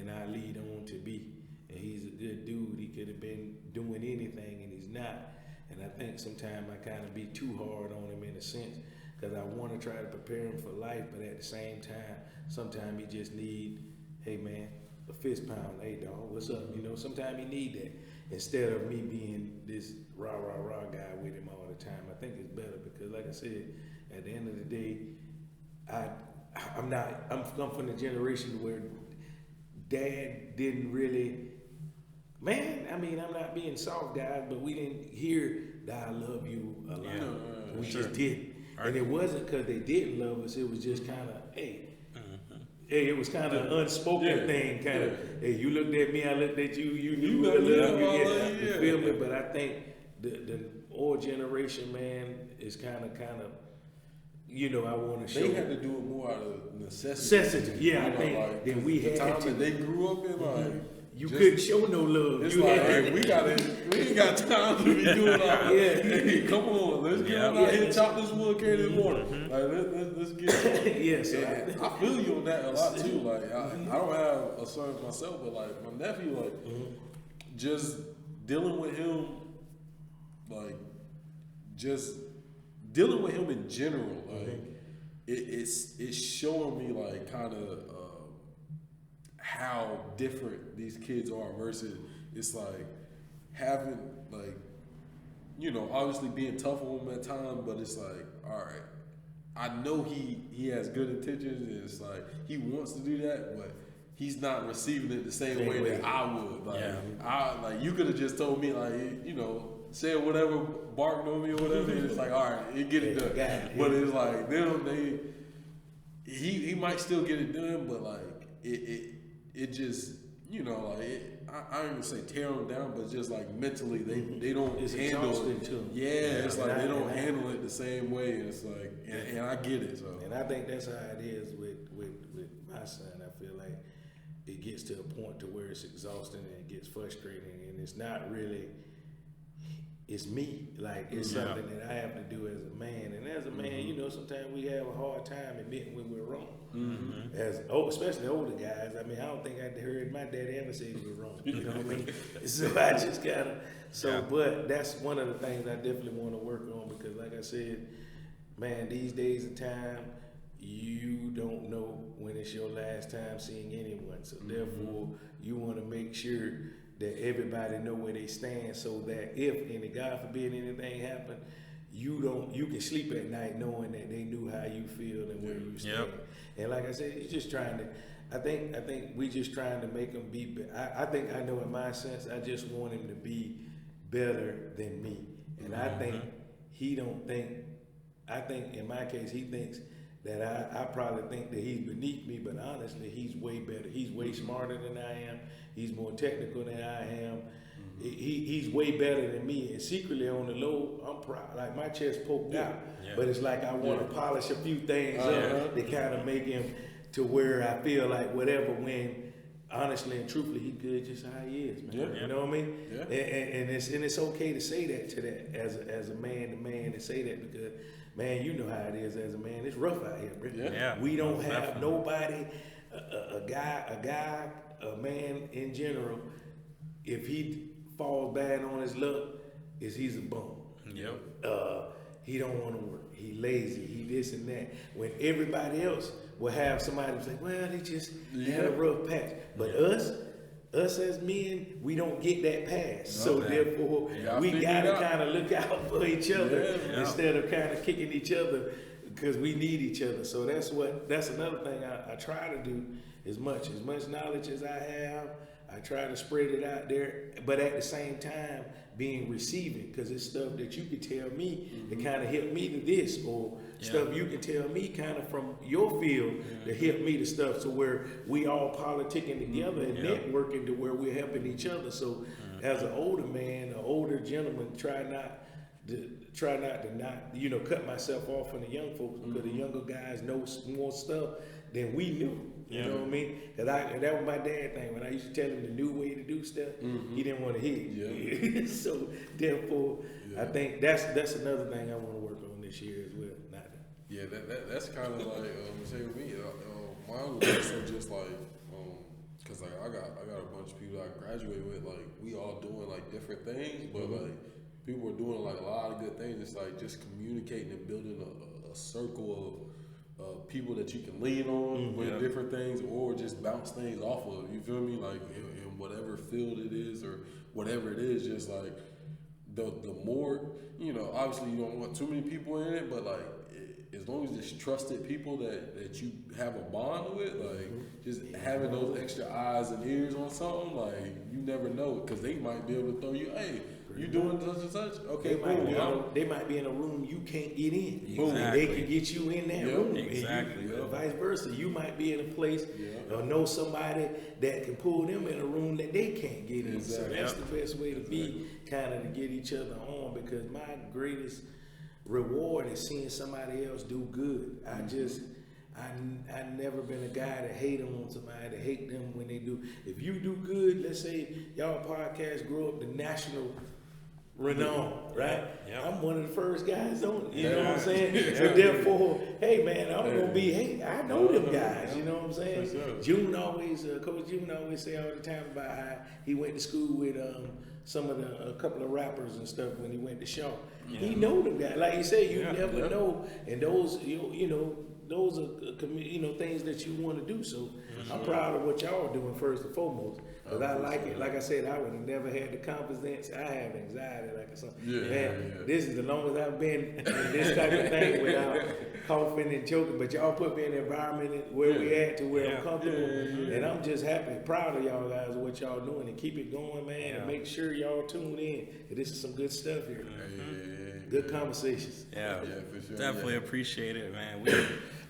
I lead on to be. And he's a good dude. He could have been doing anything, and he's not. And I think sometimes I kind of be too hard on him in a sense, because I want to try to prepare him for life, but at the same time, sometimes he just need, hey man, a fist pound. Hey dog, what's up? You know, sometimes he need that, instead of me being this rah guy with him all the time. I think it's better, because like I said, at the end of the day, I'm from the generation where dad didn't really, man, I mean, I'm not being soft, guys, but we didn't hear that I love you a lot. We just did. And it wasn't because they didn't love us. It was just kind of, hey, it was kind of unspoken thing, kind of, hey, you looked at me, I looked at you, you knew I love you. You feel me? But I think the old generation, man, is kind of, you know, I want to show. They had to do it more out of necessity. Yeah, I think like, then we had time to. That they grew up in, like, you couldn't show no love. It's like, hey, we ain't got time to be doing all that. Hey, come on, let's get on out here, chop this wood, carry this water. Like, let's get it. So I feel you on that a lot too. Like, I don't have a son myself, but like my nephew, like, just dealing with him, like, just dealing with him in general, like, it's showing me like kind of how different these kids are versus it's like having, like, you know, obviously being tough on him at times, but it's like, all right, I know he has good intentions, and it's like he wants to do that, but he's not receiving it the same way that I would. Like, you could have just told me, like, you know, said whatever, barked on me or whatever, and it's like, all right, you get it done. But it's like he might still get it done, but like it just, you know, like I don't even say tear them down, but just like mentally they don't handle it. It's like they don't handle it the same way. And it's like, and I get it. So, and I think that's how it is with my son. I feel like it gets to a point to where it's exhausting and it gets frustrating, and it's not really. It's me, like it's something that I have to do as a man, and as a man, you know, sometimes we have a hard time admitting when we're wrong. Especially older guys. I mean, I don't think I heard my daddy ever say he was wrong. You know what I mean? So I just gotta. But that's one of the things I definitely want to work on, because, like I said, man, these days of time, you don't know when it's your last time seeing anyone. So therefore, you want to make sure that everybody know where they stand, so that if any, God forbid, anything happen, you can sleep at night knowing that they knew how you feel and where you stand. And like I said, it's just trying to. I think we just trying to make him be. I think I know in my sense, I just want him to be better than me, and I think he don't think. I think in my case, he thinks that I probably think that he's beneath me, but honestly, he's way better. He's way smarter than I am. He's more technical than I am. He's way better than me. And secretly on the low, I'm proud. Like, my chest poked out. But it's like I want to polish a few things up to kind of make him to where I feel like whatever when honestly and truthfully he good just how he is, man. Yeah. You know what I mean? Yeah. And it's okay to say that to that as a man to man to say that because man, you know how it is as a man. It's rough out here, bro. Yeah. We don't have Definitely. nobody, a man in general, if he falls bad on his luck, he's a bum. Yep. He don't want to work. He lazy. He this and that. When everybody else will have somebody say, well, they just had a rough patch. But us as men, we don't get that pass. So therefore, we gotta kind of look out for each other instead of kind of kicking each other because we need each other. So that's another thing I try to do as much knowledge as I have. I try to spread it out there, but at the same time being receiving, because it's stuff that you can tell me to kind of help me to this, or stuff you can tell me kind of from your field to help me to stuff, so where we all politicking together and networking to where we're helping each other. So as an older man, an older gentleman, try not to cut myself off from the young folks because the younger guys know more stuff than we knew. You know what I mean? Cause that was my dad thing. When I used to tell him the new way to do stuff, he didn't want to hear it. So therefore, I think that's another thing I want to work on this year as well. Yeah, that's kind of like say with me. Mine was also just like cause like I got a bunch of people I graduated with. Like we all doing like different things, but like people are doing like a lot of good things. It's like just communicating and building a circle of people that you can lean on with different things, or just bounce things off of. You feel me? Like in whatever field it is or whatever it is, just like the more, obviously you don't want too many people in it, but like as long as it's trusted people that you have a bond with, like just having those extra eyes and ears on something, like you never know, because they might be able to throw you, hey, you doing such and such? Okay, they might be in a room you can't get in. Boom. And they can get you in that room. Exactly. And vice versa. You might be in a place or know somebody that can pull them in a room that they can't get in. Exactly. So that's the best way to be, kind of to get each other on, because my greatest reward is seeing somebody else do good. I never been a guy to hate them on somebody, to hate them when they do. If you do good, let's say y'all podcast grow up to national renown, right? Yep. I'm one of the first guys on it, you know what I'm saying? So therefore, hey man, I'm gonna be, hey, I know them guys, you know what I'm saying? Sure. June always, Coach June always say all the time about how he went to school with a couple of rappers and stuff when he went to Shaw. He know them guys. Like you say, you never know, and those those are things that you want to do. So I'm proud of what y'all are doing first and foremost. Because I like it. Like I said, I would have never had the confidence. I have anxiety, like something. This is the longest I've been in this type of thing without coughing and choking. But y'all put me in an environment where we at to where I'm comfortable. And I'm just happy, proud of y'all guys and what y'all doing. And keep it going, man. And make sure y'all tune in. This is some good stuff here. Good conversations. Yeah, for sure. Definitely appreciate it, man.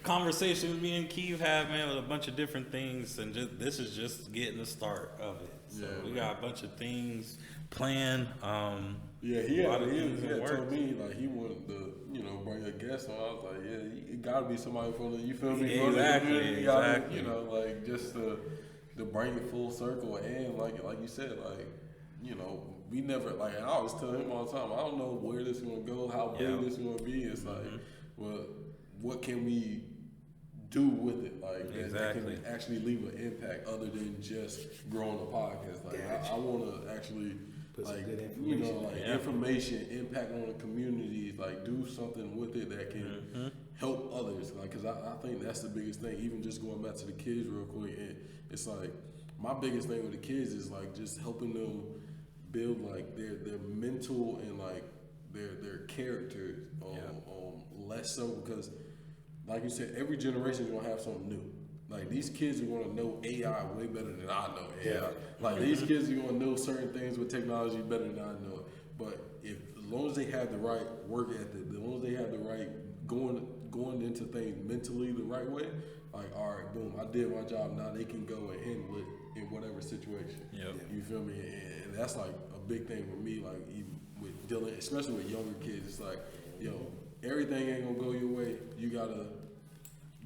Conversations me and Keith have, man, with a bunch of different things, and this is just getting the start of it. So we got a bunch of things planned. He had told me like he wanted to, bring a guest on. I was like, it gotta be somebody from the, you feel me? Exactly. Like just to bring it full circle, and like you said, like, we never, like, I always tell him all the time, I don't know where this is gonna go, how big this is gonna be. It's like, well, what can we do with it, like that can actually leave an impact other than just growing a podcast. Like I want to actually put like information, impact on the community, like do something with it that can help others. Like, cause I think that's the biggest thing. Even just going back to the kids real quick, and it's like my biggest thing with the kids is like just helping them build like their mental and like their character less so, because like you said, every generation is gonna have something new. Like these kids are gonna know AI way better than I know AI. Like these kids are gonna know certain things with technology better than I know it. But as long as they have the right work ethic, as long as they have the right going into things mentally the right way, like, all right, boom, I did my job. Now they can go and handle it in whatever situation. You feel me? And that's like a big thing with me. Like even with dealing, especially with younger kids, it's like, everything ain't gonna go your way. You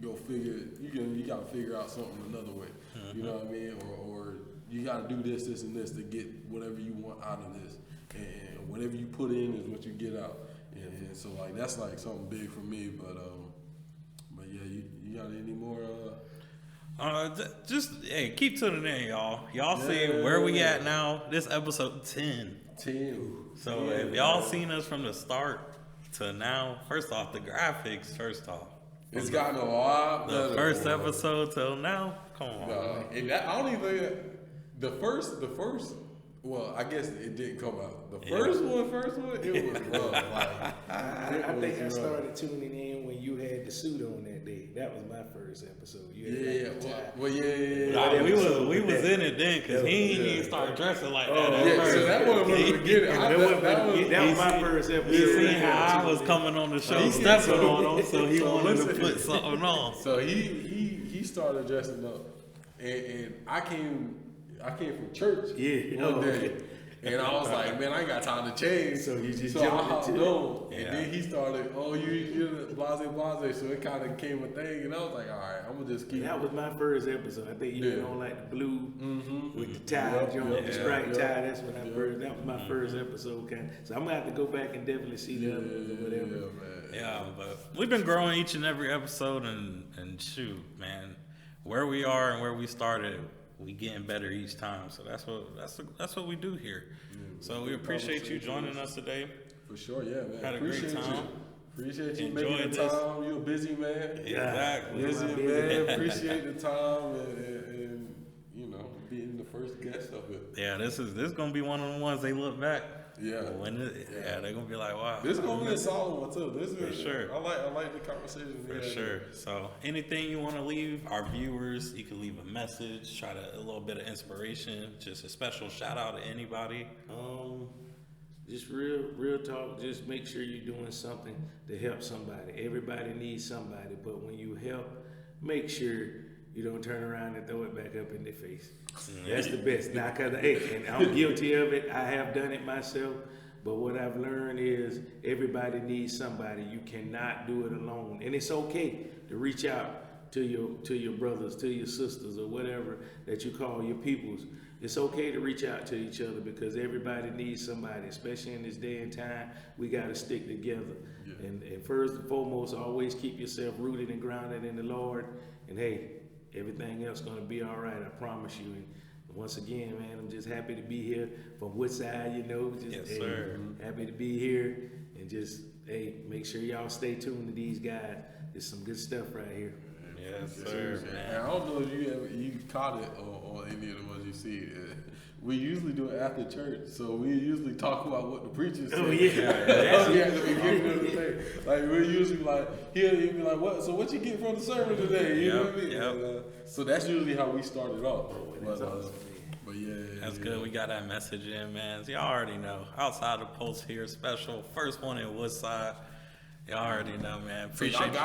go figure. You got to figure out something another way. You know what I mean? Or you got to do this, and this to get whatever you want out of this. And whatever you put in is what you get out. And so like that's like something big for me. But yeah, you got any more? Just hey, keep tuning in, y'all. Y'all see where we at now. This episode 10. 10. So if y'all seen us from the start to now, first off, the graphics. First off, It's gotten a lot better. the first episode till now. Come on. And that, I don't even. The first. Well, I guess it didn't come out. The first one, it was rough. Like, I think I started tuning in when you had the suit on that day. That was my first episode. You had We was in it then because he didn't even start dressing like that at first. So that wasn't the beginning. That was my first episode. He seen how I was coming on the show, stepping on him, so he wanted to put something on. So he started dressing up, and I came from church one day. And I was like, man, I ain't got time to change. So you just I jumped hopped into on. And then he started, you're blase. So it kind of became a thing. And I was like, all right, I'm going to just keep. That was my first episode. I think you went on like the blue with the tie, the striped tie. That's when that was my first episode. So I'm going to have to go back and definitely see the other ones or whatever. Yeah, but we've been growing each and every episode. And shoot, man, where we are and where we started, we getting better each time, so that's what we do here. So we appreciate you joining us today. For sure, yeah, man. Had a great time. Appreciate you making the time. You're a busy man. Exactly. Busy man. Appreciate the time and being the first guest of it. Yeah, this is gonna be one of the ones they look back. Yeah. They're gonna be like, wow. This is gonna be a solid one too. This is for sure. I like the conversation. For sure. So anything you want to leave our viewers, you can leave a message, try a little bit of inspiration, just a special shout out to anybody. Just real talk. Just make sure you're doing something to help somebody. Everybody needs somebody, but when you help, make sure you don't turn around and throw it back up in their face. That's the best. Now, and I'm guilty of it. I have done it myself. But what I've learned is everybody needs somebody. You cannot do it alone. And it's okay to reach out to your brothers, to your sisters, or whatever that you call your peoples. It's okay to reach out to each other because everybody needs somebody, especially in this day and time. We got to stick together. Yeah. And first and foremost, always keep yourself rooted and grounded in the Lord. And hey, everything else gonna be all right, I promise you. And once again, man, I'm just happy to be here from Woodside, Yes, sir. Happy to be here, and just make sure y'all stay tuned to these guys. There's some good stuff right here. Yes, sir, man. I don't know if you caught it on any of the ones you see. We usually do it after church, so we usually talk about what the preacher said. Oh yeah, that's at the beginning of the thing. Like we're usually like he'll be like, "What? So what you get from the sermon today?" You know what I mean? Yep. So that's usually how we started off. But yeah, that's good. We got that message in, man. So y'all already know. Outside the post here, special first one in Woodside. Y'all already know, man. Appreciate so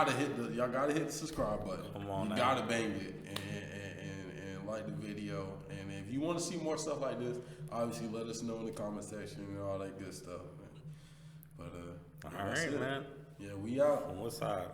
y'all gotta hit the subscribe button. Come on, you gotta bang it and like the video. And if you want to see more stuff like this, obviously let us know in the comment section and all that good stuff, man. But all right, man. Yeah, we out. On Woodside.